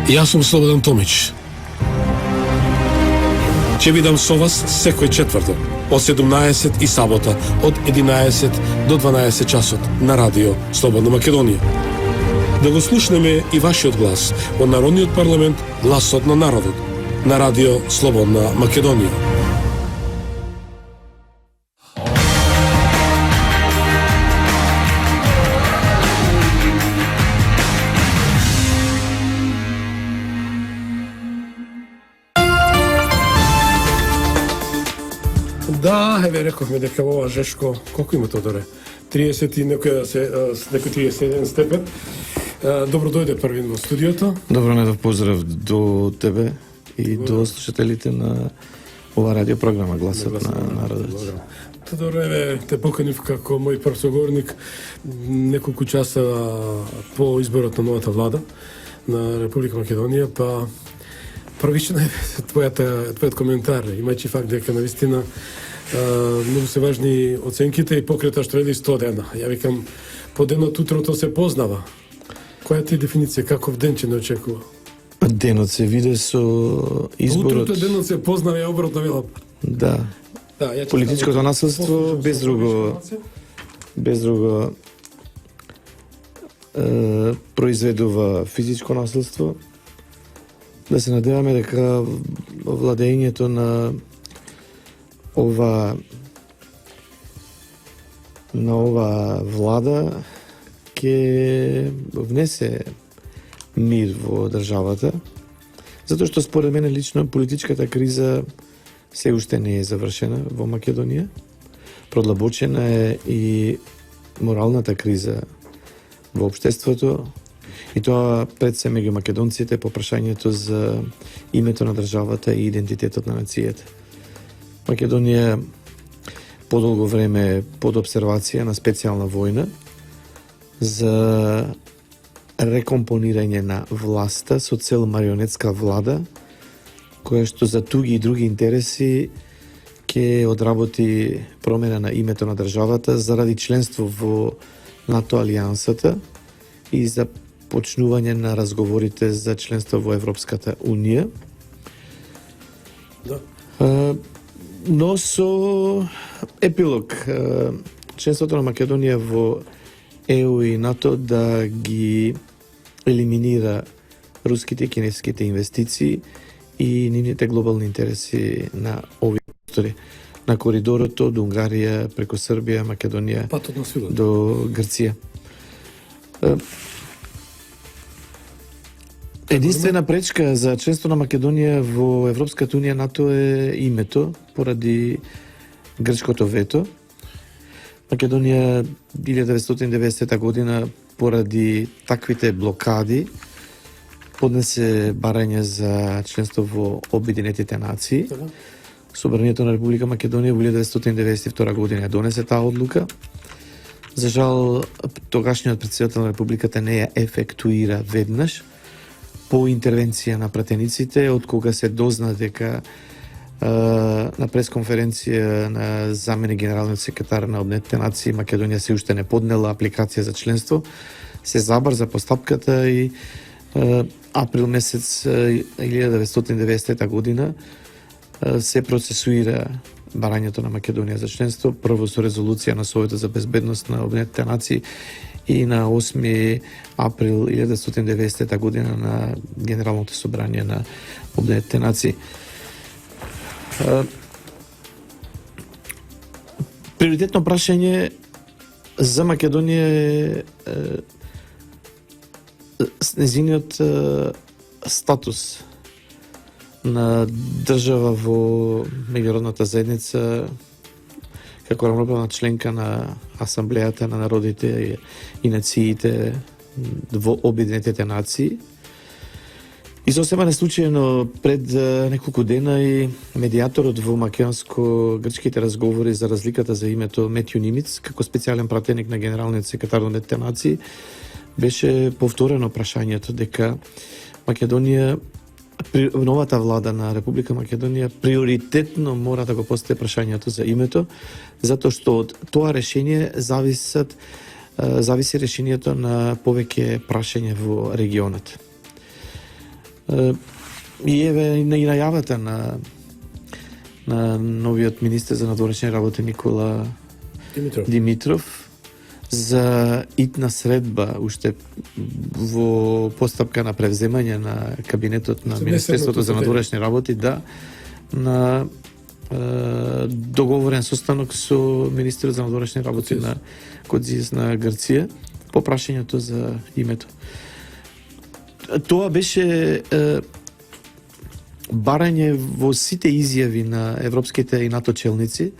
Јас сум Слободан Томич. Ќе бидам со вас секој четврток од 17 и сабота од 11 до 12 часот на радио Слободна Македонија. Да го слушнеме и вашиот глас во Народниот парламент, гласот на народот, на радио Слободна Македонија. Да, еве рековме дека во ова Жешко, колку има Тодоре? 30 и некој 31 степен. Добро дојде Првин во студиото. Добро недов поздрав до тебе и до слушателите на ова радиопрограма Гласот на народот. Тодоре, еве те поканив како мој прв соговорник неколку часа по изборот на новата влада на Република Македонија, па првично е твојот коментар, имајќи факт дека навистина многу се важни оценките и покрета што вели 100 дена. Ја викам, по денот утрото се познава. Која ти дефиниција, каков ден ќе не очекува? Денот се виде со изборот. Утрото денот се познава, ја обратно велам. Да. Политичкото насилство без друго произведува физичко насилство. Да се надеваме дека владењето на ова влада ќе внесе мир во државата, затоа што според мене лично политичката криза се уште не е завршена во Македонија. Продлабочена е и моралната криза во општеството, и тоа пред се меѓу македонците по прашањето за името на државата и идентитетот на нацијата. Македонија подолго време под обсервација на специјална војна за рекомпонирање на власта со цел марионетска влада, која што за туги и други интереси ќе одработи промена на името на државата заради членство во НАТО алијансата и за почнување на разговорите за членство во Европската Унија. Да. Но со епилог, членството на Македонија во ЕУ и НАТО да ги елиминира руските и кинеските инвестиции и нивните глобални интереси на овие простори, на коридорот од Унгарија преку Србија, Македонија до Грција. Единствена пречка за членство на Македонија во Европската Унија НАТО е името, поради грчкото вето. Македонија 1990 година поради таквите блокади поднесе барање за членство во Обединетите нации. Собранието на Република Македонија во 1992 година донесе таа одлука. За жал, тогашниот председател на Републиката не ја ефектуира веднаш по интервенција на пратениците, од кога се дозна дека на пресконференција на заменик генералниот секретар на Обединетите нации Македонија се уште не поднела апликација за членство, се забрза постапката и април месец 1990 година се процесуира барањето на Македонија за членство, прво со резолуција на Советот за безбедност на Обединетите нации и на 8 април 1990 година на Генералното собрание на Обединетите нации. Приоритетно прашање за Македонија е незиниот статус на држава во меѓународната заедница како рамноправна членка на Асамблејата на народите и нациите во Обединетите нации. И сосема неслучајно пред неколку дена и медијаторот во македонско-грчките разговори за разликата за името Метју Нимиц како специјален пратеник на генералниот секретар на Обединетите нации беше повторено прашањето дека Македонија, новата влада на Република Македонија приоритетно мора да го постави прашањето за името, затоа што од тоа решение зависи решението на повеќе прашања во регионот. И еве и најавата на новиот министер за надворешни работи Никола Димитров за итна средба уште во постапка на превземање на кабинетот на Министерството за надворешни работи, на договорен состанок со министерот за надворешни работи на Кодзис на Грција по прашањето за името. Тоа беше барање во сите изјави на европските и НАТО челници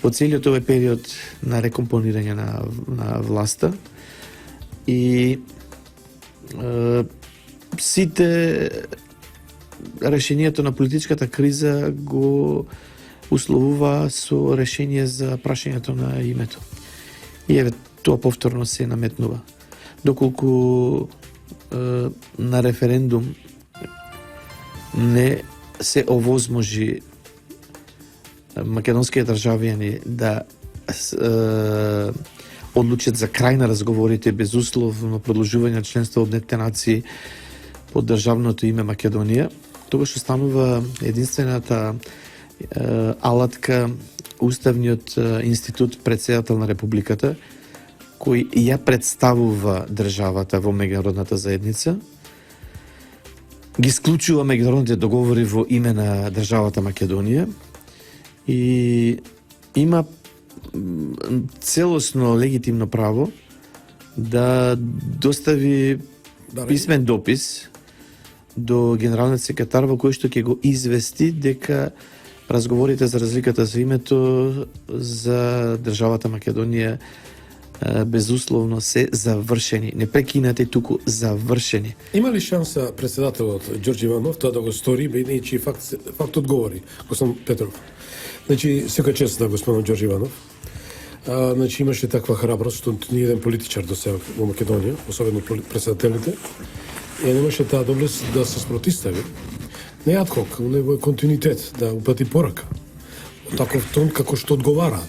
по целиот овој период на рекомпонирање на власта и сите решението на политичката криза го условува со решение за прашањето на името. И еве тоа повторно се наметнува. Доколку на референдум не се овозможи македонските државјани да одлучат за крај на разговорите безусловно продолжување на членство во Обединетите нации под државното име Македонија, тогаш останува единствената алатка Уставниот институт председател на Републиката, кој ја представува државата во меѓународната заедница, ги склучува меѓународните договори во име на државата Македонија и има целосно легитимно право да достави писмен допис до генералниот секретар во кој што ќе го извести дека разговорите за разликата за името за државата Македонија безусловно се завршени, не прекинати, туку завршени. Има ли шанса председателот Ѓорѓе Иванов тоа да го стори, бидејќи факт одговори, господин Петров? Значи, секоја чест на господин Ѓорѓе Иванов. Значи, имаше таква храброст, што ни еден политичар до сега во Македонија, особено председателите, и немаше таа доблест да се спротистави. Не адхок, него е континуитет, да упати порака. Таков тон како што одговара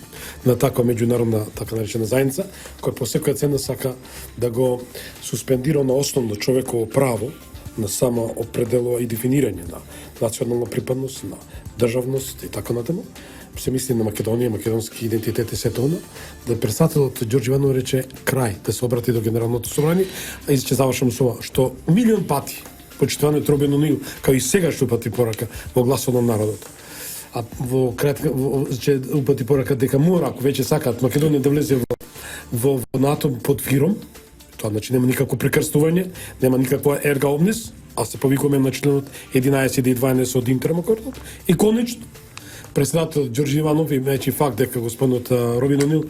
на таква меѓународна, така наречена заедница, која по секоја цена сака да го суспендира на основно човеково право на само определува и дефинирање на национална припадност, на државност и така натаму. Се мисли на Македонија, македонски идентитет и сето оно, да председателот Ѓорѓе Иванов рече крај, да се обрати до Генералното собрание, а ќе завршам со ова, што милион пати почитуваниот Робин Онил, као и сега што упати порака во гласот на народот. А во кратка ќе упати порака дека мора, ако веќе сакаат Македонија да влезе во НАТО под фиром, тоа значи нема никакво прекрстување, нема никаква ерга омнис, а се повикуваме на членот 11 и 12 од Интермакортот. И конечно, председателот Ѓорѓе Иванов, имајќи факт дека господинот Робин Онил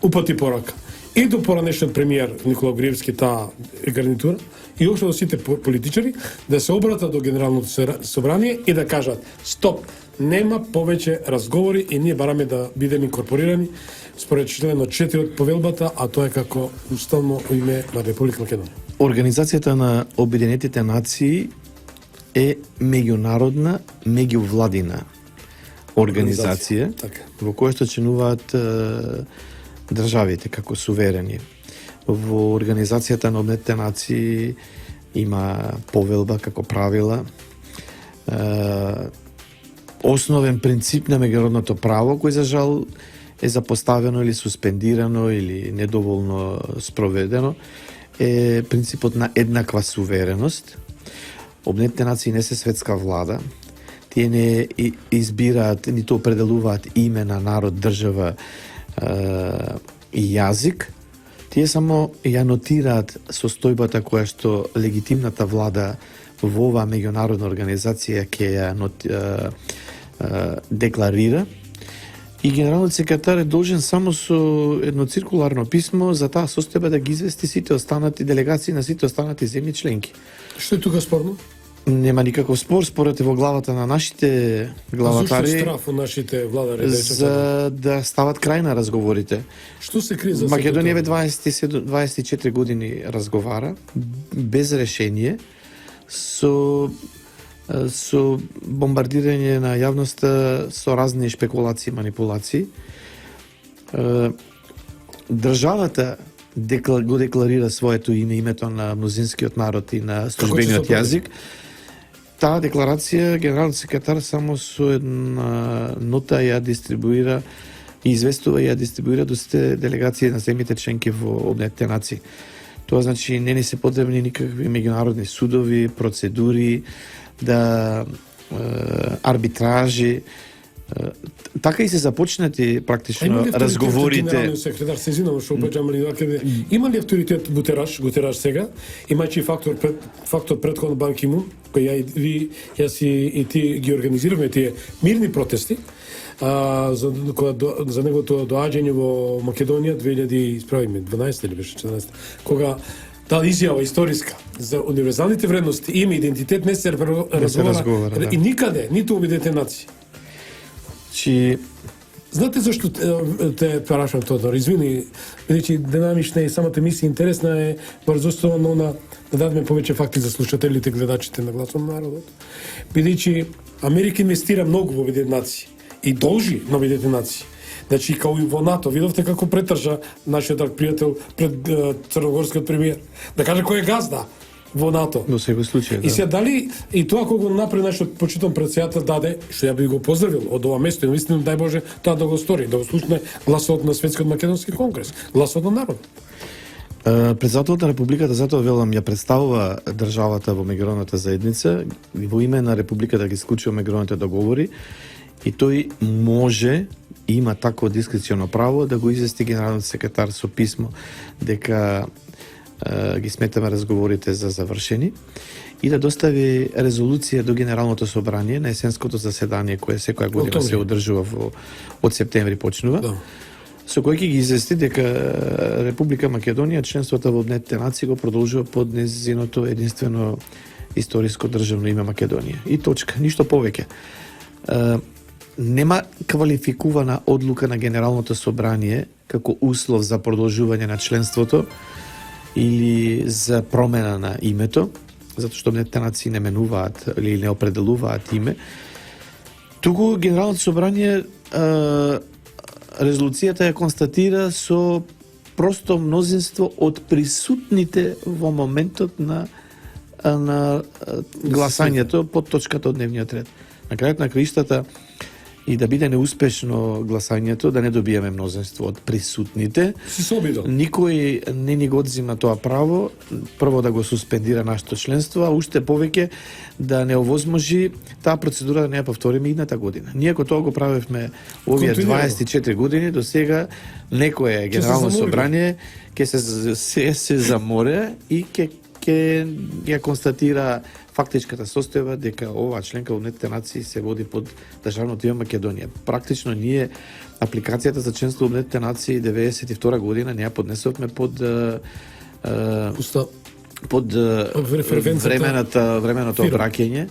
упати порака и до поранешниот премиер Никола Груевски, таа гарнитура, и уште до сите политичари, да се обратат до Генералното собрание и да кажат стоп, нема повеќе разговори и ние бараме да бидеме инкорпорирани според членот 4 од повелбата, а тоа е како уставно име на Република Македонија. Организацијата на Обединетите нации е меѓународна, меѓувладина организација во која што членуваат државите како суверени. Во Организацијата на Обединетите нации има повелба како правила, основен принцип на меѓународното право, кој за жал е запоставено или суспендирано или недоволно спроведено, е принципот на еднаква сувереност. Обединетите нации не се светска влада, тие не избираат, ниту определуваат име на народ, држава и јазик, тие само ја нотираат состојбата која што легитимната влада во оваа меѓународна организација ќе ја декларира и генералниот секретар е должен само со едно циркуларно писмо за таа состојба да ги извести сите останати делегации на сите останати земји членки. Што е тука спорно? Нема никаков спор, според во главата на нашите главатари. Зошто страф од нашите владари за да стават крај на разговорите. Што се крие за Македонија ве 24 години разговара без решение со бомбардирање на јавноста со разни шпекулации и манипулации. Државата го декларира своето име, името на мнозинскиот народ и на службениот се јазик. Таа декларација генералниот секретар само со една нота ја дистрибуира и известува и ја дистрибуира до сите делегации на земјите членки во Обединетите нации. Тоа значи не ни се потребни никакви меѓународни судови, процедури, да арбитражи. Така и се започнати практично разговорите. Генералниот секретар се извинувам што обаѓам ли има ли авторитет Гутераш сега? Имајќи фактор претходно Бан Ки Мун, кој јас и ти ги организиравме тие мирни протести за неговото доаѓање во Македонија 2012 или беше 14, кога таа изјава историска за универзалните вредности, име, идентитет не се разговара и никаде, ниту Обединетите нации. Знаете зашто те прашам Тодор? Извини, бидејќи динамична и самата мисија интересна е брзоствено да дадеме повеќе факти за слушателите, гледачите на Гласот на народот. Бидејќи Америка инвестира многу во Обединетите нации и должи на Обединетите нации. Значи, као и во НАТО, видовте како претржа нашиот драг пријател пред црногорскиот премиер. Да каже кој е газда во НАТО. Во секој случај, да. И се дали и тоа кога го направи нашиот почитан председател даде, што ја би го поздравил од ова место, и наистина дај Боже тоа да го стори, да го слушне гласот на Светскиот македонски конгрес, гласот на народ. Председателот на Републиката, затоа велам, ја представува државата во меѓународната заедница, во име на Републиката ги склучува меѓународните договори и тој може има такво дискреционо право да го извести генералниот секретар со писмо дека ги сметаме разговорите за завршени и да достави резолуција до Генералното собрание на есенското заседание кое секоја година се одржува од септември почнува. Да. Со кој ќе ги извести дека Република Македонија членството во Обединетите нации го продолжува под нејзиното единствено историско државно име Македонија. И точка, ништо повеќе. Нема квалификувана одлука на Генералното собрание како услов за продолжување на членството или за промена на името, затоа што Обединетите нации не менуваат или не определуваат име. Туку Генералното собрание резолуцијата ја констатира со просто мнозинство од присутните во моментот на гласањето под точката од дневниот ред. На крајот на краиштата и да биде неуспешно гласањето, да не добиеме мнозинство од присутните, никој не ни го одзима тоа право, прво да го суспендира нашето членство, а уште повеќе да не овозможи таа процедура да не ја повториме идната година. Ние ако тоа го правевме овие 24 години, до сега некое генерално собрание ќе се заморе и ќе ја констатира фактичката состојба дека оваа членка во Обединетите нации се води под државното име Македонија. Практично ние апликацијата за членство во Обединетите нации 92 година не ја поднесовме под временото обраќање.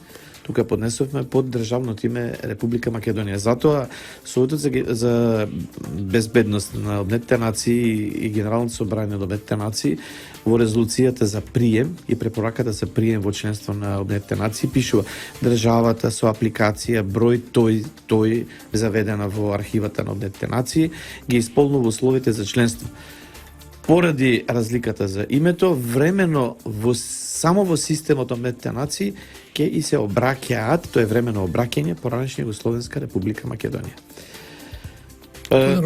Тука поднесовме под државното име Република Македонија. Затоа Советот за безбедност на Обединетите нации и Генералното собрание на Обединетите нации во резолуцијата за прием и препораката за прием во членство на Обединетите нации пишува државата со апликација број тој заведена во архивата на Обединетите нации ги исполнува условите за членство. Поради разликата за името, времено само во системот на Обединетите нации ќе и се обраќаат, тоа е времено обраќање поранешна Југословенска република Македонија.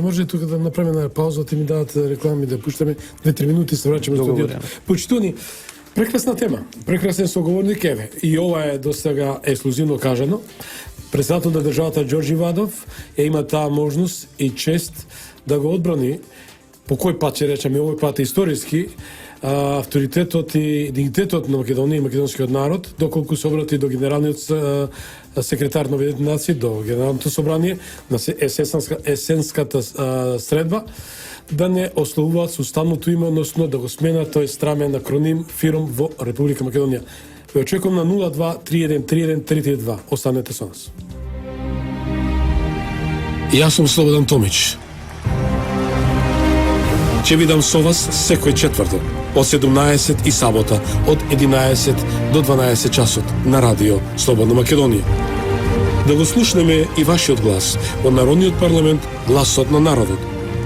Може тука да направиме на пауза, ти ми дадат реклами да пуштаме 2-3 минути, се враќаме во студиото. Почитувани, прекрасна тема, прекрасен соговорник еве. И ова е досега ексклузивно кажано. Председател на државата Ѓорѓе Вадов има таа можност и чест да го одбрани по кој пат ќе речеме, овој пат е историски, авторитетот и дигнитетот на Македонија и македонскиот народ, доколку се обрати до генералниот секретар на Обединетите нации, до Генералното собрание, на есенската средба, да не ословуваат со уставното име, односно да го сменат тој страмен акроним ФИРОМ во Република Македонија. Ве очекувам на 02-3131-332. Останете со нас. Јас сум Слободан Томич. Ќе бидам со вас секој четврток од 17 и сабота од 11 до 12 часот на радио Слободна Македонија. Да го слушнеме и вашиот глас во Народниот парламент, гласот на народот,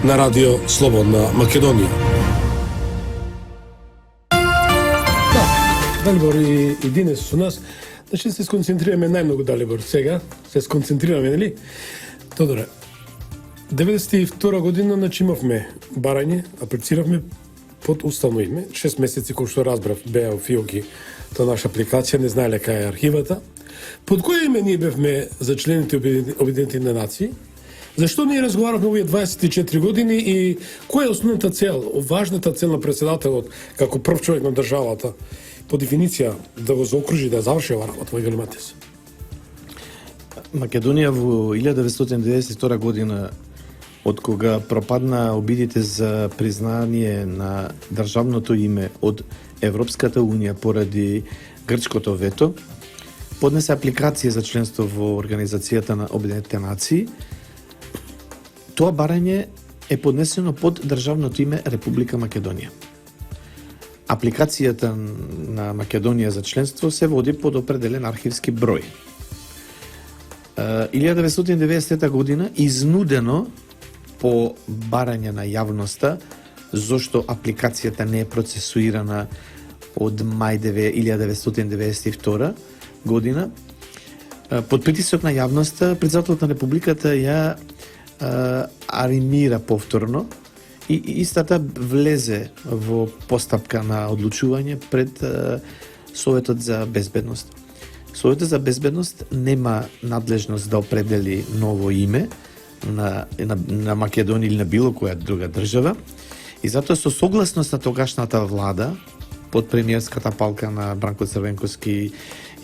на радио Слободна Македонија. Далибор и денес со нас. Значи се сконцентрираме најмногу Далибор сега. Се сконцентрираме, нели? Тодоре. 92 година значи имавме барање, аплициравме под уставно име. 6 месеци, кој што разбрав, беа во Фиоки, тоа наша апликација, не знаеле кај е архивата. Под кое име ние бевме за члените Обединените нации? Зашто ние разговаравме овие 24 години и која е основната цел, важната цел на председателот како прв човек на државата, по дефиниција да го заокружи, да заврши ова работа, Вајгали Матис? Македонија во 1992 година, од кога пропадна обидите за признание на државното име од Европската Унија поради грчкото вето, поднесе апликација за членство во Организацијата на Обединетите нации. Тоа барање е поднесено под државното име Република Македонија. Апликацијата на Македонија за членство се води под определен архивски број. 1990 година изнудено по барање на јавноста, зошто апликацијата не е процесуирана од мај 1992 година, под притисок на јавноста, председателот на Републиката ја аримира повторно и истата влезе во постапка на одлучување пред Советот за безбедност. Советот за безбедност нема надлежност да определи ново име на Македонија или на било која друга држава и затоа со согласност на тогашната влада под премиерската палка на Бранко Црвенковски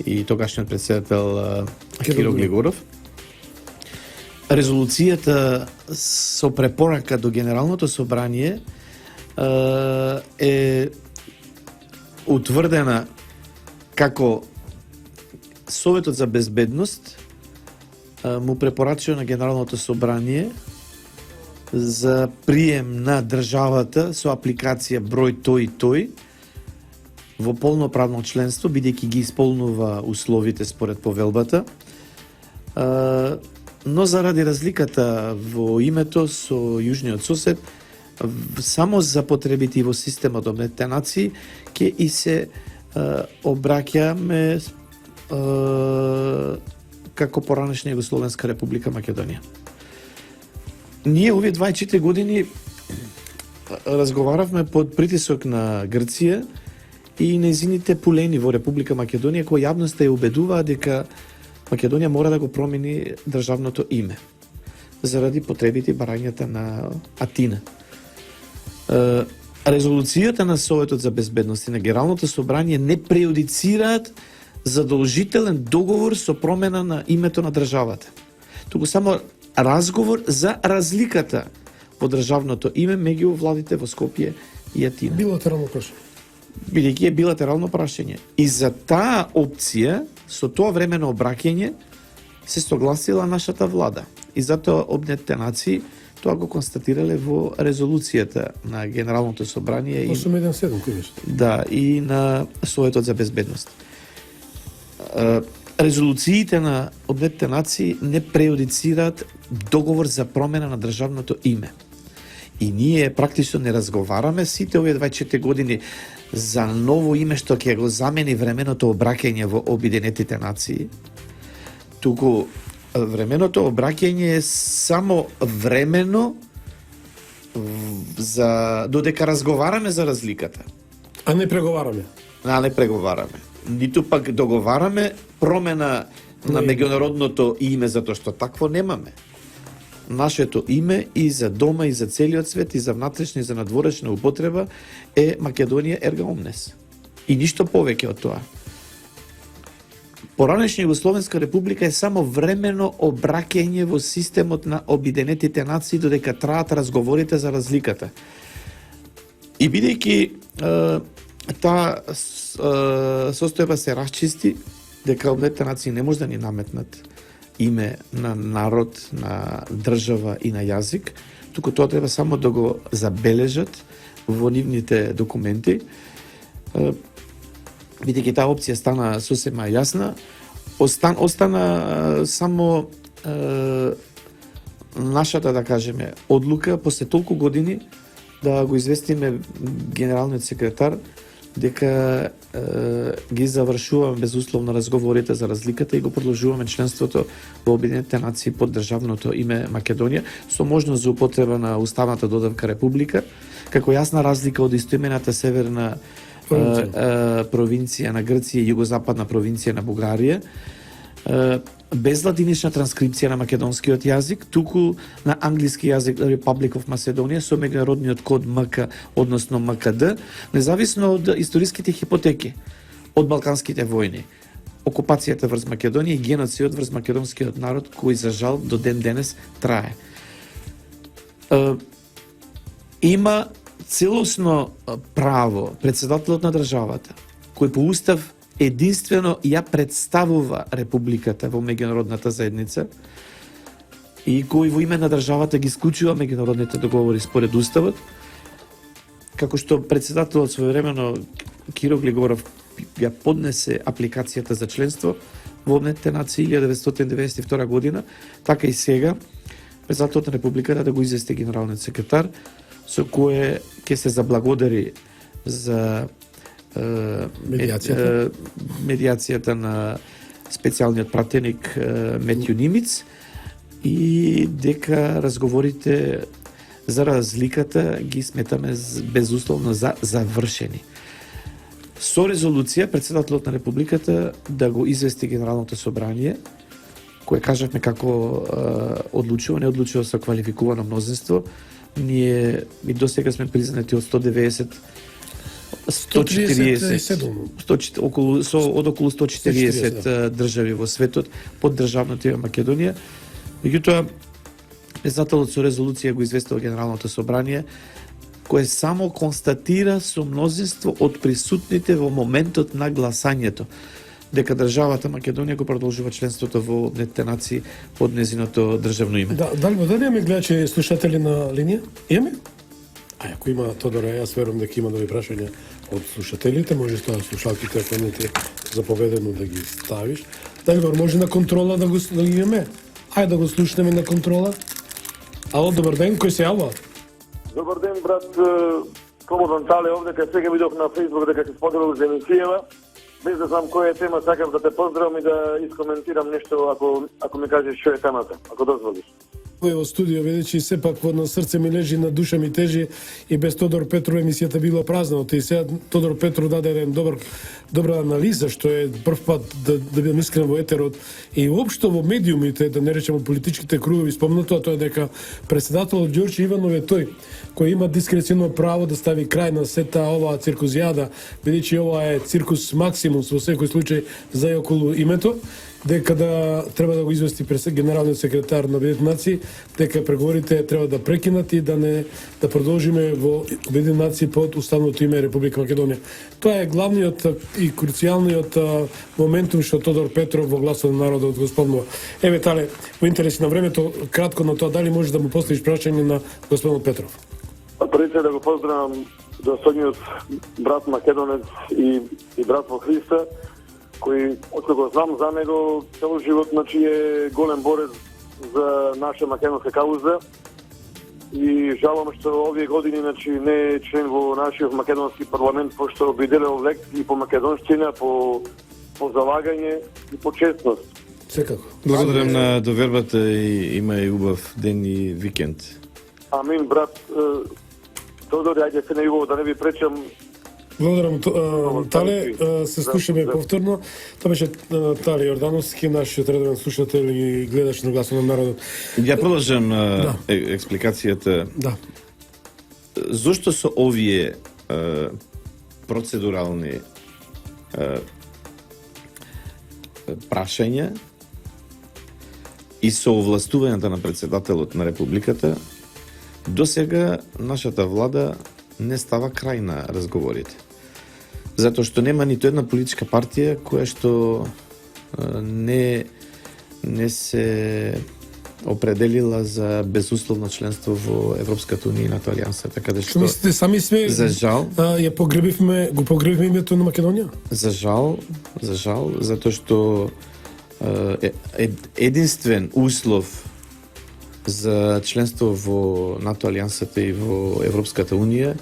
и тогашниот председател Киро Глигоров, резолуцијата со препорака до Генералното собрание е утврдена како Советот за безбедност му препорачува на Генералното собрание за прием на државата со апликација број тој и тој во полноправно членство, бидејќи ги исполнува условите според повелбата, но заради разликата во името со јужниот сосед, само за потребите во системот Обединетите нации ќе и се обраќаме како поранешна Југословенска република Македонија. Ние овие 24 години разговаравме под притисок на Грција и нејзините пулени во Република Македонија, кои јавноста ја убедуваа дека Македонија мора да го промени државното име заради потребите и барањата на Атина. Резолуцијата на Советот за безбедност и на Генералното собрание не прејудицираат задолжителен договор со промена на името на државата. Туку само разговор за разликата во државното име меѓу владите во Скопје и Атина. Билатерално прашање. Бидејќи е билатерално прашање. И за таа опција, со тоа времено обраќање, се согласила нашата влада. И затоа Обединетите нации тоа го констатирале во резолуцијата на Генералното собрание 817 кој беше? Да, и на Советот за безбедност. Резолуциите на Обединетите нации не прејудицираат договор за промена на државното име. И ние практично не разговараме сите овие 24 години за ново име што ќе го замени временото обраќање во Обединетите нации. Туку временото обраќање е само времено за додека разговараме за разликата. А не преговараме. Не преговараме. Ниту пак договараме промена на меѓународното име, затоа што такво немаме. Нашето име и за дома, и за целиот свет, и за внатрешна, и за надворешна употреба е Македонија ерга омнес. И ништо повеќе од тоа. Поранешна Југословенска република е само времено обраќање во системот на Обединетите нации додека траат разговорите за разликата. И бидејќи таа состојба се расчисти, дека Обединетите нации не може да ни наметнат име на народ, на држава и на јазик, туку тоа треба само да го забележат во нивните документи. Бидејќи таа опција стана сосема јасна, остана само нашата, да кажеме, одлука после толку години да го известиме генералниот секретар дека ги завршуваме безусловно разговорите за разликата и го продолжуваме членството во Обединетите нации под државното име Македонија со можност за употреба на уставната додавка Република, како јасна разлика од истоимената северна провинција на Грција и југозападна провинција на Бугарија, без латинична транскрипција на македонскиот јазик, туку на англиски јазик Republic of Macedonia со меѓународниот код МК, односно МКД, независно од историските хипотеки од Балканските војни, окупацијата врз Македонија и геноцидот врз македонскиот народ, кој за жал до ден денес трае. Има целосно право председателот на државата, кој по устав единствено ја представува Републиката во меѓународната заедница и кој во име на државата ги исклучува меѓународните договори според уставот, како што председателот своевремено Киро Глигоров ја поднесе апликацијата за членство во Обединетите нации 1992 година, така и сега председателот на Републиката да го извести генералниот секретар, со кое ќе се заблагодари за медијацијата на специјалниот пратеник Метју Нимиц и дека разговорите за разликата ги сметаме безусловно за завршени. Со резолуција председателот на Републиката да го извести Генералното собрание, кое кажавме како одлучува, не одлучува со квалификувано мнозинство. Ние и досега сме признати од 140 околу 140 држави во светот под државното име Македонија. Меѓутоа, председателот со резолуција го известил Генералното собрание, кое само констатира со мнозинство од присутните во моментот на гласањето дека државата Македонија го продолжува членството во Обединетите нации под незиното државно име. Да, дали имаме гледачи слушатели на линија? Имаме? Ако има, Тодор, јас верувам дека има нови прашања од слушателите, може тоа слушалките, ако не ти заповедено да ги ставиш. Дали може на контрола да ги имаме? Ајде да го слушнеме на контрола. Ало, добар ден, кој се јавува? Добар ден, брат Слободан Тале, овде кај сега видов на Фејсбук дека се споделил за емисијава. Без да знам која е тема, сакам да те поздравам и да искоментирам нешто ако ми кажеш што е темата, ако дозволиш. Во студио, ведејќи сепак на срце ми лежи, на душа ми тежи и без Тодор Петров емисијата била празна. И сега Тодор Петров даде еден добра анализа, што е прв пат да бидам искрен во етерот и уопшто во медиумите, да не речеме политичките кругови, спомнато, тоа е дека председателот Ѓорче Иванов е тој кој има дискреционно право да стави крај на сета оваа циркузијада, бидејќи ова е циркус максимум во секој случај за и околу името, дека треба да го извести генералниот секретар на Обединетите нации, дека преговорите треба да прекинат и да продолжиме во Обединетите нации под уставното име Република Македонија. Тоа е главниот и круцијалниот моментум што Тодор Петров во Гласот на народот го спомнува. Еве, Тале, во интерес на времето, кратко на тоа, дали можеш да му поставиш прашање на господинот Петров? Пред се да го поздравам достојниот брат македонец и брат во Христа, кој, откако го знам за него, цел живот, значи е голем борец за наша македонска кауза и жалам што овие години, значи, не е член во нашиот македонски парламент, пошто би делел лекции по македонщина, по залагање и по честност. Секако. Благодарам на довербата и има и убав ден и викенд. Амин, брат. Тодор, ајде се не јубаво да не ви пречам. Благодарам, Тале, се слушаме повторно. Тоа беше Тале Јордановски, нашиот редовен слушател и гледач на Гласот на народот. Ја продолжам експликацијата. Да. Зошто со овие процедурални прашања и со овластувањата на председателот на Републиката, досега нашата влада не става крај на разговорите. Затоа што нема ниту една политичка партија која што не се определила за безусловно членство во Европската унија и НАТО алијанса, така да што мислите, сами сме за жал го погребивме името на Македонија? За жал, затоа што единствен услов за членство во НАТО алијансата и во Европската унија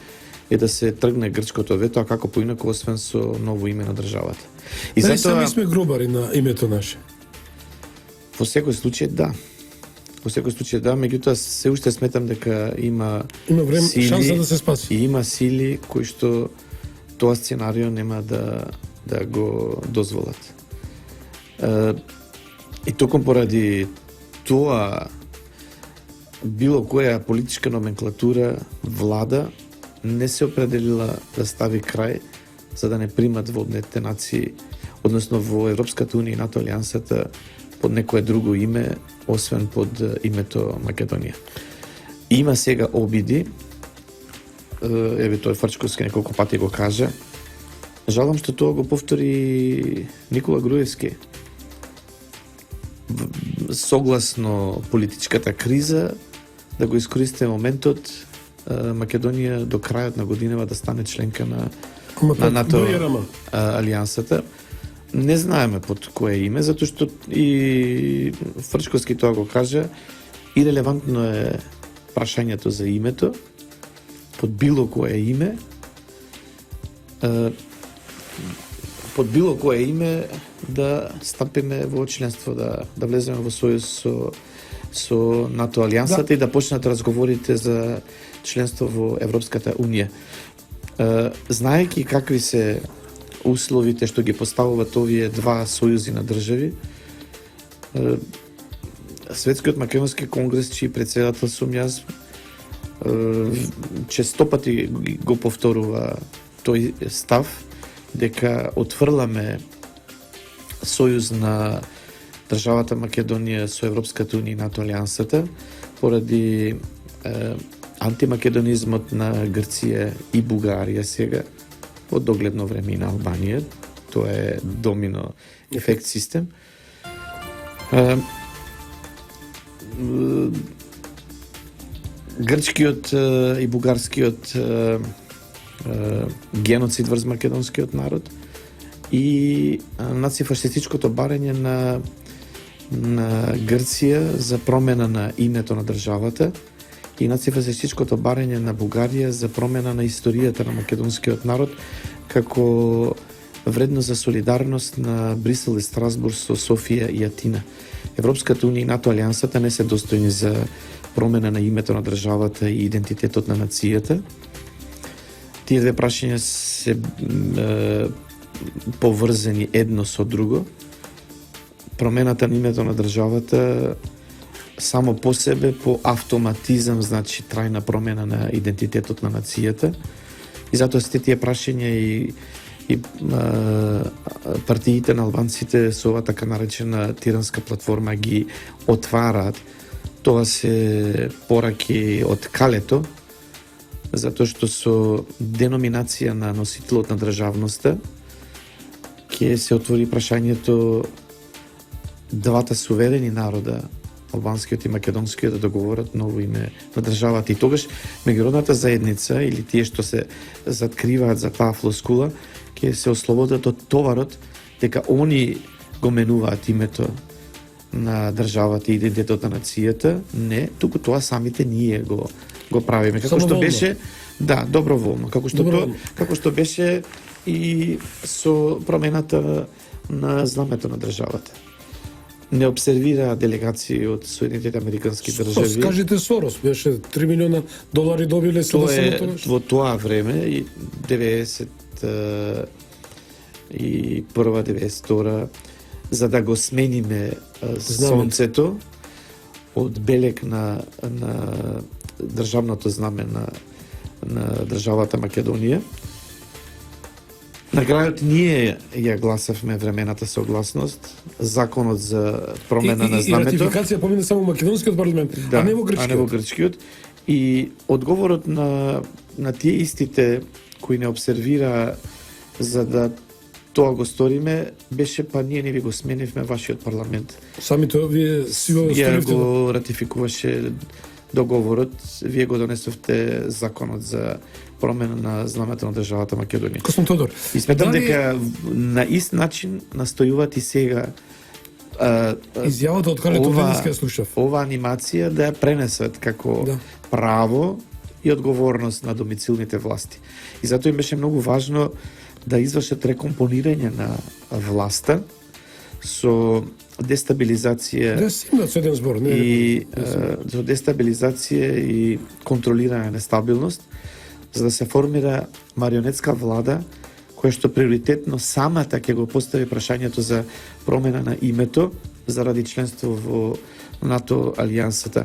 е да се тргне грчкото вето, а како поинаку освен со ново име на државата. И Дали затоа сами сме грубари на името наше? во секој случај да. Во секој случај да, меѓутоа се уште сметам дека има Има шанса да се спаси. И има сили кои што тоа сценарио нема да го дозволат. И токму поради тоа било која политичка номенклатура влада не се определила да стави крај за да не примат водните нации, односно во Европската унија и НАТО алијансата под некое друго име, освен под името Македонија. Има сега обиди, еве тој Фрчковски неколку пати го кажа, жалам што тоа го повтори Никола Груевски. Согласно политичката криза, да го искористи моментот Македонија до крајот на годинава да стане членка на НАТО алијансата. Не знаеме под кое име, затоа што и Фрчковски тоа го кажа, и релевантно е прашањето за името, под било кое име, да стапиме во членство, да влеземе во сојуз со НАТО алијансата и да почнат разговорите за членство во Европската унија. Знаеки какви се условите што ги поставуваат овие два сојузи на држави, Светскиот македонски конгрес, чиј председател сум јас, честопати го повторува тој став дека отфрламе сојуз на државата Македонија со Европската унија и НАТО алијансата поради антимакедонизмот на Грција и Бугарија сега од догледно време и на Албанија. Тоа е домино ефект систем. Грчкиот и бугарскиот геноцид врз македонскиот народ и нацифашистичкото барење на Грција за промена на името на државата и нацифашистичкото барење на Бугарија за промена на историјата на македонскиот народ како вредно за солидарност на Брисел и Страсбург со Софија и Атина. Европската унија и НАТО алијансата не се достојни за промена на името на државата и идентитетот на нацијата. Тие две прашања се поврзани едно со друго. Промената на името на државата само по себе, по автоматизам, значи трајна промена на идентитетот на нацијата. И затоа сите тие прашања и партиите на албанците со ова така наречена тиранска платформа ги отвараат. Тоа се пораки од калето, затоа што со деноминација на носителот на државноста ќе се отвори прашањето двата суверени народа, албанскиот и македонскиот, да договорат ново име на државата. И тогаш меѓународната заедница или тие што се заткриваат за таа флоскула ќе се ослободат од товарот дека они го менуваат името на државата и идентитетот на нацијата. Не, туку тоа самите ние го правиме. Како што беше, да, доброволно, како што беше и со промената на знамето на државата. Не обсервира делегации од Соединетите американски држави. Скажете Сорос, беше $3 милиона добиле се да се тогаш. Во тоа време, и 91-92, за да го смениме сонцето од белег на државното знаме на државата Македонија. На крајот ние ја гласавме времената согласност, законот за промена на знамето. И ратификација помине само македонскиот парламент, да, а не во грчкиот. И одговорот на тие истите кои не обсервира за да тоа го сториме, беше па ние не ви го сменивме вашиот парламент. Самите вие си го сторивте. Ја го да ратификуваше договорот, вие го донесовте законот за промена на знамето на државата Македонија. Космон Тодор. И сметам дека на ист начин настојуваат и сега изјавата од Калето Велински ја слушав. Ова анимација да ја пренесат како право и одговорност на домицилните власти. И затоа им беше многу важно да извршат рекомпонирање на власта со дестабилизација Да си имат еден збор, не? и со дестабилизација и контролирање на стабилност, за да се формира марионетска влада која што приоритетно самата ќе го постави прашањето за промена на името заради членство во НАТО алијансата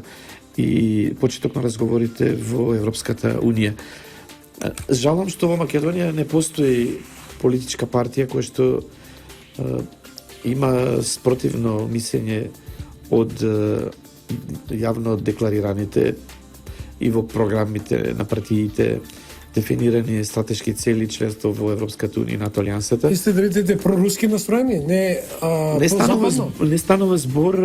и почеток на разговорите во Европската Унија. Жалам што во Македонија не постои политичка партија која што има спротивно мислење од јавно декларираните и во програмите на партиите дефинирани стратешки цели членство во Европската Унија и НАТО алијансата. И сте да видите проруски настроени, Не станува збор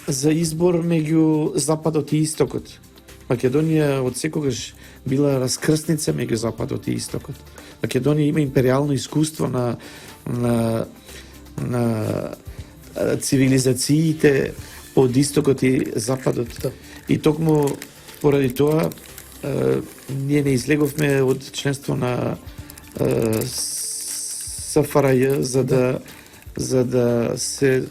за избор меѓу Западот и Истокот. Македонија од секогаш била раскрсница меѓу Западот и Истокот. Македонија има империјално искуство на цивилизациите од Истокот и Западот. Да. И токму поради тоа ние не излеговме од членство на СФРЈ за да се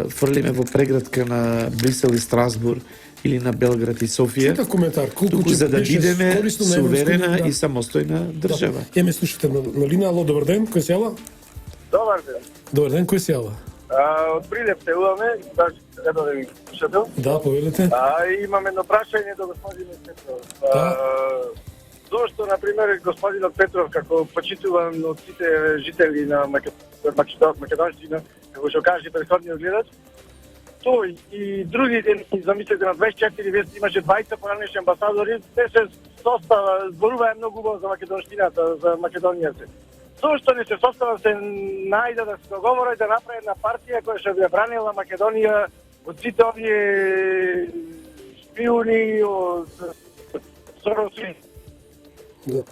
фрлиме во преградка на Брисел и Страсбург или на Белград и Софија. Каков коментар? Туку за да бидеме корисно на суверена Европска унија, и самостојна држава. Да. Ја ме слушате на линија. Ало, добар ден, кој се јава? Добар ден. Добар ден, кој се јава? Од Прилеп се јаваме, баш редовен слушател. Да, повелете. Имам едно прашање до господинот Петров. Да. Зошто, например, господинот Петров, како почитуван од сите жители на Македонщина, како што каже претходниот гледач, тој и другите, замислете, на 24 вести имаше 20 поранешни амбасадори, те се состава, зборуваја многу убаво за Македонщината, за Македонија се. Зошто не се состава, се најде да се договора и да направи една партија која што би ја бранила Македонија од сите овие шпиони, од Сороси. Да.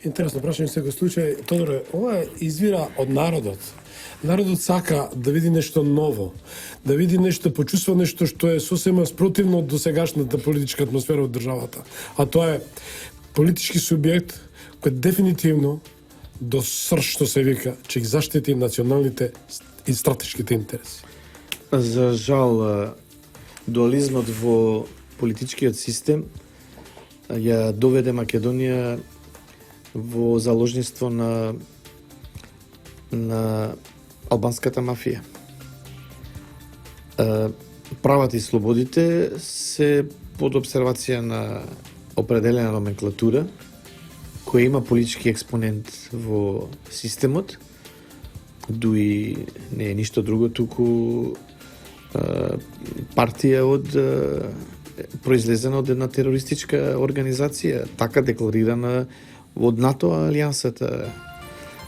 Интересно прашање се го случај. Тодоре, ова извира од народот. Народот сака да види нешто ново, да види нешто, почувствува нешто што е сосема спротивно од досегашната политичка атмосфера од државата. А тоа е политички субјект кој дефинитивно до срж, што се вика, че ги заштити националните и стратешките интереси. За жал, дуализмот во политичкиот систем ја доведе Македонија во заложниство на албанската мафија. Правата и слободите се под обсервација на определена номенклатура, која има политички експонент во системот, дуи не е ништо друго, туку партија произлезена од една терористичка организација, така декларирана од НАТО алијансата,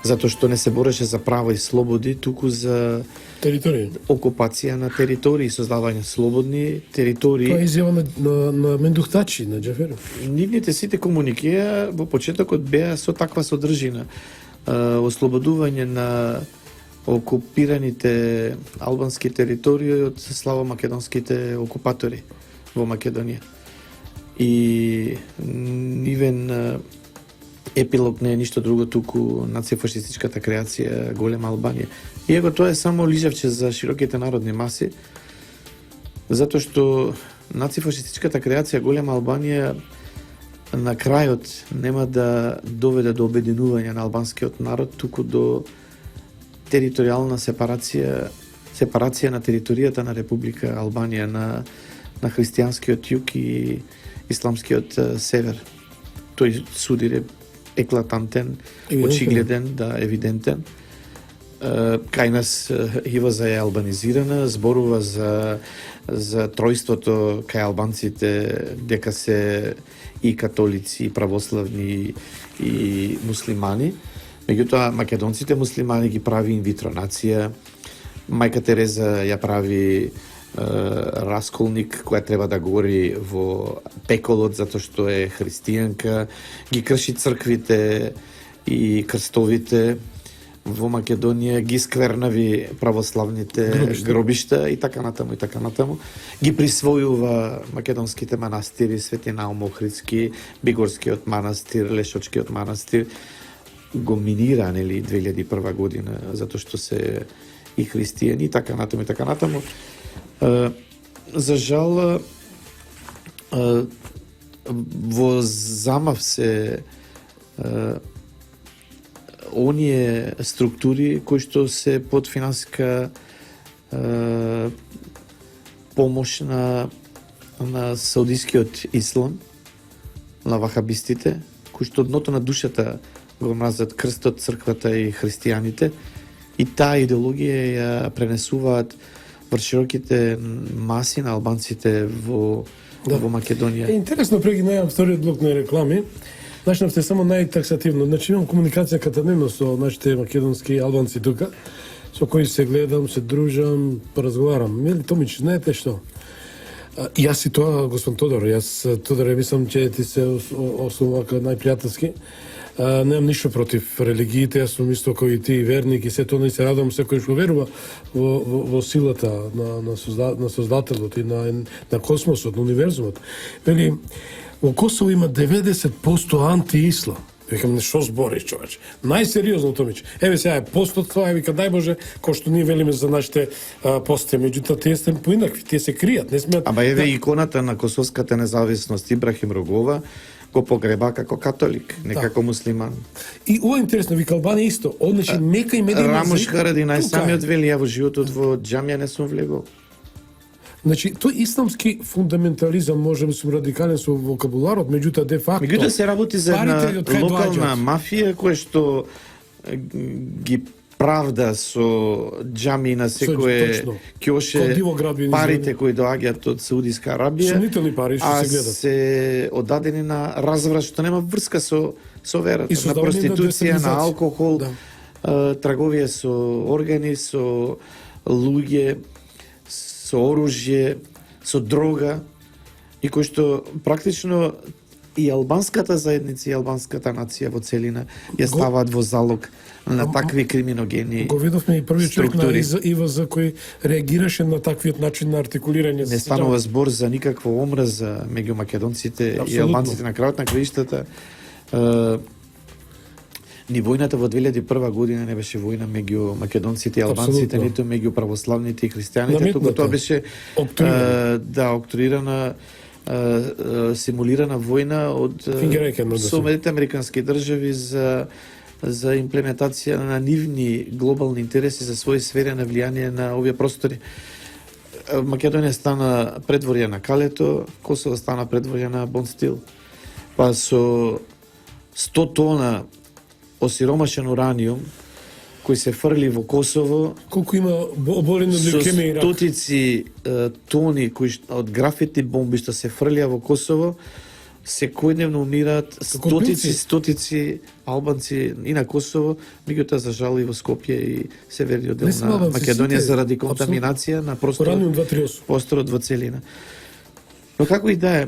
затоа што не се бореше за права и слободи, туку за Територија. окупација на територии, создавање слободни територии. Тоа е изјава на Мендухтачи, на Џаферов. Нивните сите комуникеја во почетокот беа со таква содржина. Ослободување на окупираните албански територии од славомакедонските окупатори во Македонија. И нивен епилог не е ништо друго, туку нациофашистичката креација Голема Албанија. Иако тоа е само лижавче за широките народни маси, затоа што нациофашистичката креација Голема Албанија на крајот нема да доведе до обединување на албанскиот народ, туку до територијална сепарација на територијата на Република Албанија, на христијанскиот југ и исламскиот север. Тој судир е еклатантен, очигледен, да, евидентен. Кај нас Иваза е албанизирана, зборува за тројството кај албанците, дека се и католици, и православни, и муслимани. Меѓутоа, македонците муслимани ги прави инвитронација, мајка Тереза ја прави расколник која треба да гори во пеколот затоа што е христијанка, ги крши црквите и крстовите, во Македонија ги сквернави православните гробишта и така натаму. Ги присвојува македонските манастири, Свети Наум Охридски, Бигорскиот манастир, Лешочкиот манастир, го минира, нели, 2001 година, затоа што се и христијани, и така натаму. За жал, во замав се оние структури кои што се под финансиска помош на саудискиот ислам, на вахабистите, кои што дното на душата го мразат крстот, црквата и христијаните, и таа идеологија ја пренесуваат врз широките маси на албанците во Македонија. Интересно, преки најам вториот блок на реклами, начнавте само најтаксативно. Значи, имам комуникација катадневно со нашите македонски албанци тука, со кои се гледам, се дружам, поразговарам. Мели Томич, знаете што? Јас и тоа, господин Тодор, Тодор, мислам, че ти се основака најпријателски. Немам ништо против религиите, јас сум исто кој и ти, верник, и се тоа не се радам секој што верува во силата на Создателот и на космосот, на универзумот. Вели, во Косово има 90% антиислам. Викам, што збориш, човече? Најсериозно, Томич. Еве сега е постот тоа, вика, дај Боже, кој што ние велиме за нашите пости, меѓутоа тие се поинакви, тие се кријат, не смеат. Ама еве иконата на косовската независност Ибрахим Рогова го погреба како католик, не како муслиман. И ова е интересно, вика Албанија исто, одначе мека и медија. Рамош Харадинај самиот вели, ја во животот во џамија не сум влегол. Значи, тој исламски фундаментализам може би сум радикален со вокабуларот, меѓутоа де факто. Меѓутоа се работи за една локална мафија која што ги правда со џами на секое ќоше парите кои доаѓаат од Саудиска Арабија, пари што се гледат, се одадени на разврат што нема врска со верата, на проституција, на алкохол, трговија со органи, со луѓе, со оружје, со дрога, и кој што практично и албанската заедница и албанската нација во целина ја ставаат во залог на такви криминогени го видовме и првиот човек на ИВЗ кој реагираше на таквиот начин на артикулирање. Не станува збор за никаква омраза меѓу македонците и албанците. На крајот на краиштата ни војната во 2001 година не беше војна меѓу македонците и албанците, ниту меѓу православните и христијаните, туку тоа беше октрирана, симулирана војна од Соединетите американски држави за имплементација на нивни глобални интереси за своји сфери на влијание на овие простори. Македонија стана предворје на калето, Косово стана предворје на Бонстил. Па со 100 тона осиромашен ураниум кој се фрли во Косово, колку има оболени од левкемија и рак, стотици тони од графити бомби што се фрлија во Косово, секојдневно умираат стотици албанци и на Косово, меѓутоа за жал и во Скопје и северниот дел на Македонија заради контаминација на просторот во целина. Но како и да е,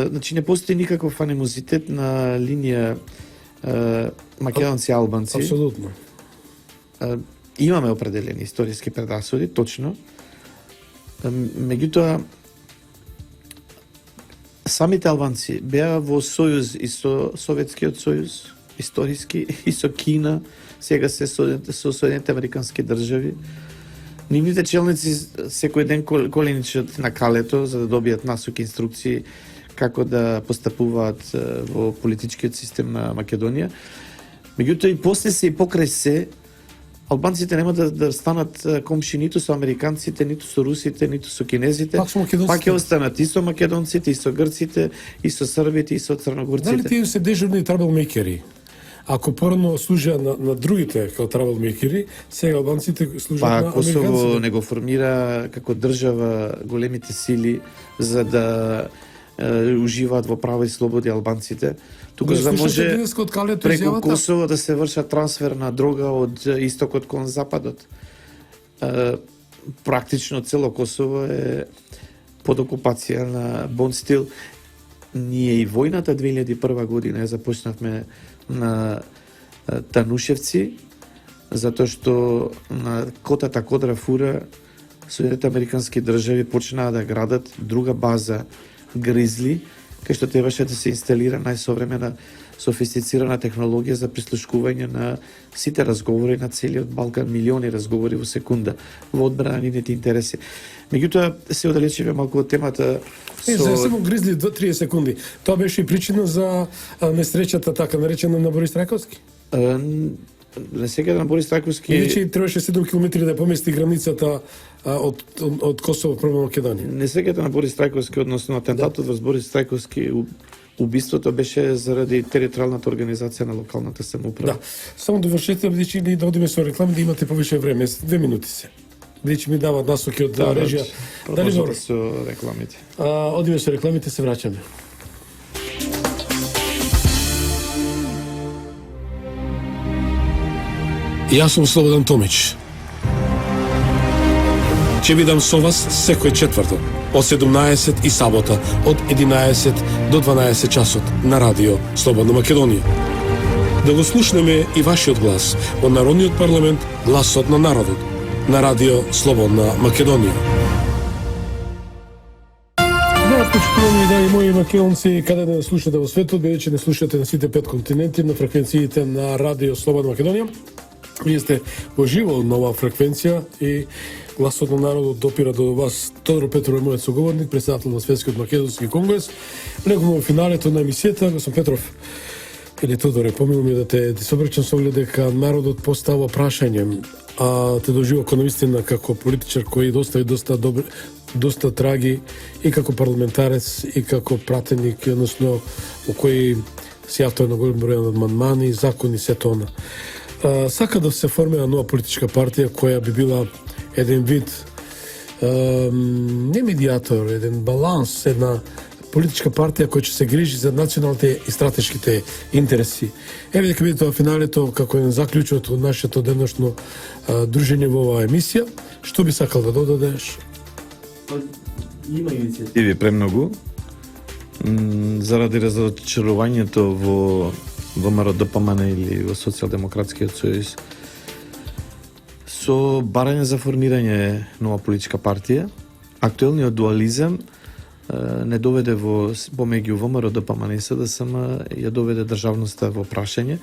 значи не постои никаков анимозитет на линија македонци-албанци. Апсолутно. Имаме определени историски предрасуди, точно. Меѓутоа, самите албанци беа во сојуз и со Советскиот сојуз, историски, и со Кина, сега се со Соединените американски држави. Нивните челници секој ден коленичат на калето за да добијат насоки, инструкции како да постапуваат во политичкиот систем на Македонија. Меѓутоа и после се и покрај се, албанците нема да станат комши ниту со американците, ниту со русите, ниту со кинезите. Пак ќе останат и со македонците, и со грците, и со србите, и со црногорците. Дали тие се дежурни траблмейкери? Ако порано служа на другите како траблмейкери, сега албанците служат на американците. Косово не го формира како држава големите сили за да уживаат во права и слободи албанците. Туку за да може преку Косово да се врша трансфер на дрога од истокот кон западот. Практично цело Косово е под окупација на Бонстил. Ние и војната 2001 година ја започнавме на Танушевци затоа што на котата Кодра Фура Соединените американски држави почнаа да градат друга база Гризли, кај што требаше да се инсталира најсовремена софистицирана технологија за прислушкување на сите разговори на целиот Балкан, милиони разговори во секунда во одбрана на нивните интереси. Меѓутоа се оддалечиве малку од темата За само Гризли 2-3 секунди. Тоа беше и причина за несреќата така наречена на Борис Трајковски. Несреќата на Борис Трајковски Или требаше 7 километри да помести границата од Косово према Македонија. Несреќата на Борис Трајковски, односно атентатот врз Борис Трајковски, убиството беше заради територијалната организација на локалната самоуправа. Да. Само довршете, бидејќи ни да одиме со реклами, да имате повеќе време. 2 минути се. Бидејќи ми дават насоки од режија. Дали добро? Со рекламите. Одиме со рекламите, се враќаме. Јас сум Слободан Томич. Ќе бидам со вас секој четврток од 17 и сабота од 11 до 12 часот на радио Слободна Македонија. Да го слушнеме и вашиот глас во Народниот парламент, гласот на народот, на радио Слободна Македонија. Да, почитувани драги мои македонци, каде да не слушате во светот, бидејќи не слушате на сите 5 континенти на фреквенциите на радио Слободна Македонија. Вие сте во живо на оваа фреквенција и гласот на народот допира до вас. Тодор Петров е мојот соговорник, председател на Светскиот македонски конгрес. Влегуваме во финалето на емисијата. Господин Петров, или Тодоре, помилувам ми да те собрачам со оглед дека народот постава прашање, а те доживува како навистина како политичар кој достави доста траги и како парламентарец и како пратеник, односно во кој се автор на голем број амандмани, закони, сето она. Сака да се формира нова политичка партија која би била еден вид не медиатор, еден баланс, една политичка партија која ќе се грижи за националните и стратешките интереси. Еве дека видите во финалето како еден заклучок од нашето денешно дружење во оваа емисија, што би сакал да додадеш? Има иницијативи премногу. Заради разочарувањето во ВМРО-ДПМН или во Социјалдемократскиот сојуз, со барање за формирање нова политичка партија, актуелниот дуализам не доведе помеѓу ВМРО-ДПМН и СДСМ, ја доведе државноста во прашање,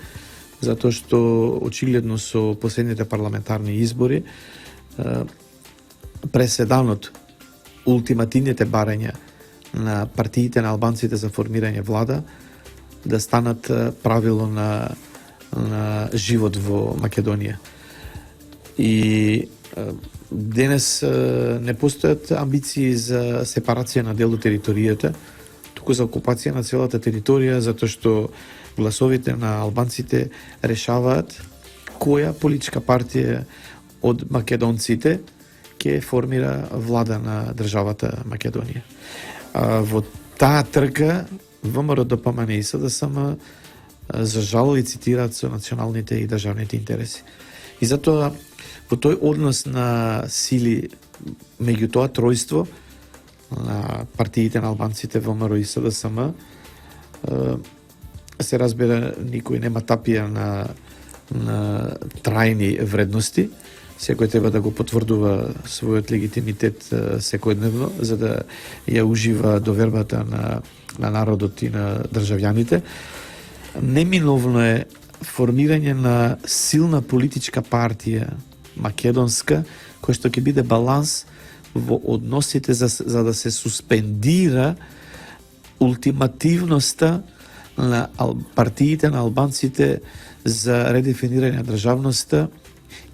затоа што очигледно со последните парламентарни избори преседанот, ултимативните барања на партиите на албанците за формирање влада да станат правило на живот во Македонија. И денес не постојат амбиции за сепарација на дел од територијата, туку за окупација на целата територија, затоа што гласовите на албанците решаваат која политичка партија од македонците ќе формира влада на државата Македонија. Во таа трка ВМРО-ДПМН и СДСМ за жал лицитираат со националните и државните интереси. И затоа во тој однос на сили меѓу тоа тројство на партиите на албанците ВМРО и СДСМ се разбира никој нема тапија на трајни вредности. Секој треба да го потврдува својот легитимитет секојдневно за да ја ужива довербата на народот и на државјаните. Неминовно е формирање на силна политичка партија македонска, која што ќе биде баланс во односите за да се суспендира ултимативноста на партиите на албанците за редефинирање на државноста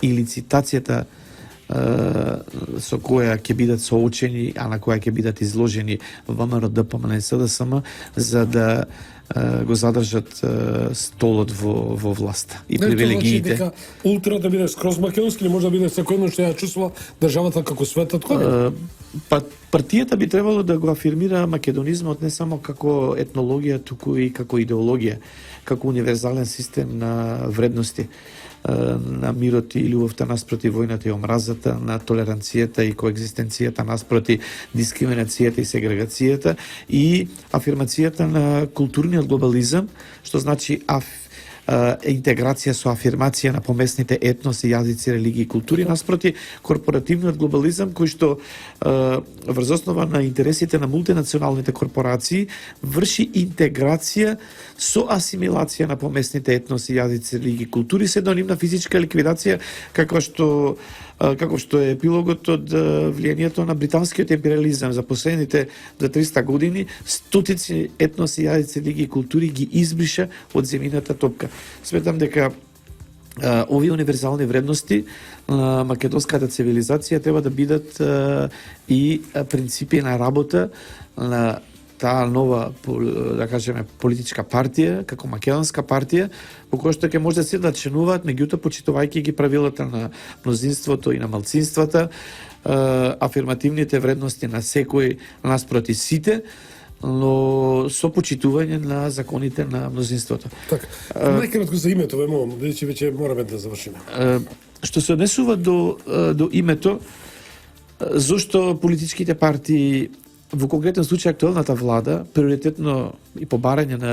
и лицитацијата со која ќе бидат соочени, а на која ќе бидат изложени ВМРО-ДПМН и СДСМ за да го задржат столот во власта и привилегиите. Дека ултра да биде скроз македонски или може да биде секојно што ја чувствува државата како светот кој? Партијата би требало да го афирмира македонизмот не само како етнологија, туку и како идеологија, како универзален систем на вредности, на мирот и љубовта наспроти војната и омразата, на толеранцијата и коегзистенцијата наспроти дискриминацијата и сегрегацијата и афирмацијата на културниот глобализам, што значи интеграција со афирмација на помесните етноси, јазици, религии и култури, наспроти корпоративниот глобализам кој што врз основа на интересите на мултинационалните корпорации врши интеграција со асимилација на помесните етноси, јазици, религии и култури, се на физичка ликвидација како што е епилогот од влијанието на британскиот империализам за последните за 300 години, стотици етноси, јазици, религии и култури ги избриша од земјината топка. Сметам дека овие универзални вредности на македонската цивилизација треба да бидат и принципи на работа на таа нова, да кажеме, политичка партија, како македонска партија, во која што ќе може се да членуваат, меѓутоа почитувајќи ги правилата на мнозинството и на малцинствата, афирмативните вредности на секој наспроти сите, но со почитување на законите на мнозинството. Така. Најкратко за името ве молам, бидејќи веќе мораме да завршиме. Што се однесува до името, зошто политичките партии во конкретен случај актуелната влада приоритетно и по барање на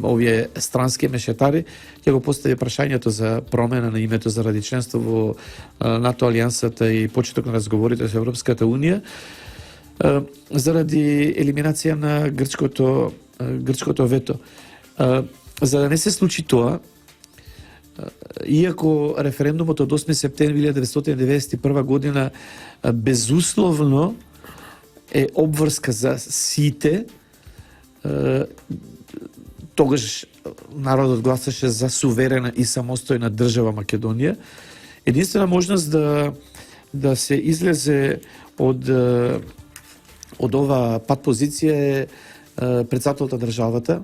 овие странски мешетари ќе го постави прашањето за промена на името заради членство во НАТО алијансата и почеток на разговорите со Европската унија, заради елиминација на грчкото вето. За да не се случи тоа, иако референдумот од 8 септември 1991 година безусловно е обврска за сите, тогаш народот гласаше за суверена и самостојна држава Македонија. Единствена можност да се излезе од ова пат позиција е претседателот на државата,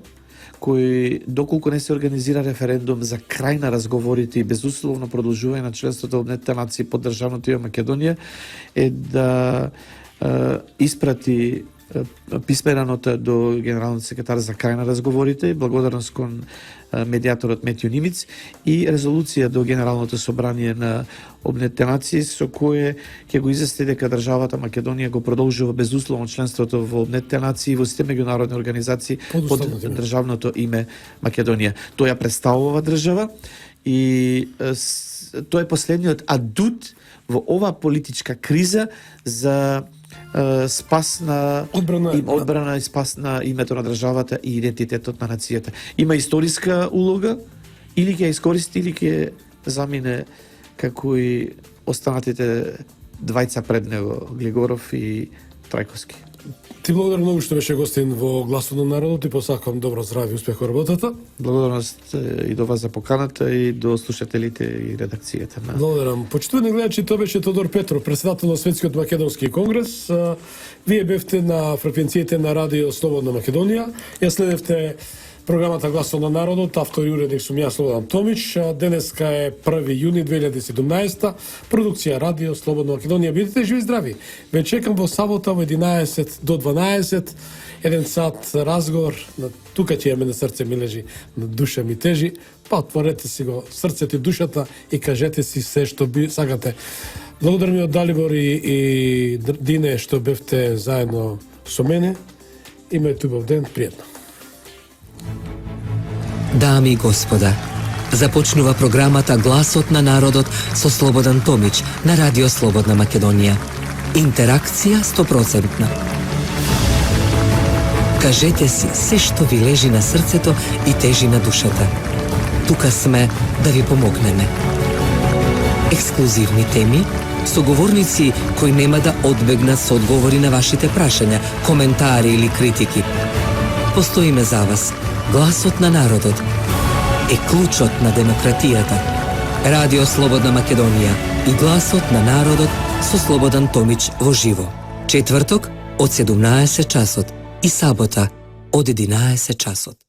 кој доколку не се организира референдум за крај на разговорите и безусловно продолжување на членството од Обединетите нации под државното име Македонија, е да испрати писмена нота до генералниот секретар за крај на разговорите, благодарност кон медиаторот Метју Нимиц и резолуција до Генералното собрание на Обединетите нации со кое ќе го извести дека државата Македонија го продолжува безусловно членството во Обединетите нации и во сите меѓународни организации под државното име Македонија. Тоа ја представува држава и тоа е последниот адут во ова политичка криза за спас на одбрана и спас на името на државата и идентитетот на нацијата. Има историска улога, или ќе ја искористи, или ќе замине како и останатите двајца пред него, Глигоров и Трајковски. Ти благодарам многу што беше гостин во Гласот на народот и посакувам добро здравје и успех во работата. Благодарност и до вас за поканата и до слушателите и редакцијата. Благодарам. Почитувани гледачи, тоа беше Тодор Петров, председател на Светскиот македонски конгрес. Вие бевте на фреквенциите на Радио Слободна Македонија. Ја следевте програмата Гласот на народот, автор и уредник сум јас, Слободан Томич. Денеска е 1 јуни 2017, продукција Радио Слободна Македонија. Бидете живи и здрави. Ве чекам во сабота во 11 до 12, 1 сат разговор. Тука ќе јаме на срце ми лежи, на душа ми тежи. Па отворете си го срцето и душата и кажете си се што сакате. Благодарам од Далибор и Дине што бевте заедно со мене. Имајте убав ден, пријатно. Дами и господа, започнува програмата Гласот на народот со Слободан Томич на Радио Слободна Македонија. Интеракција 100%. Кажете си се што ви лежи на срцето и тежи на душата. Тука сме да ви помогнеме. Ексклузивни теми, соговорници кои нема да одбегнат со одговори на вашите прашања, коментари или критики. Постоиме за вас. Гласот на народот е клучот на демократијата. Радио Слободна Македонија и Гласот на народот со Слободан Томич во живо. Четврток од 17 часот и сабота од 11 часот.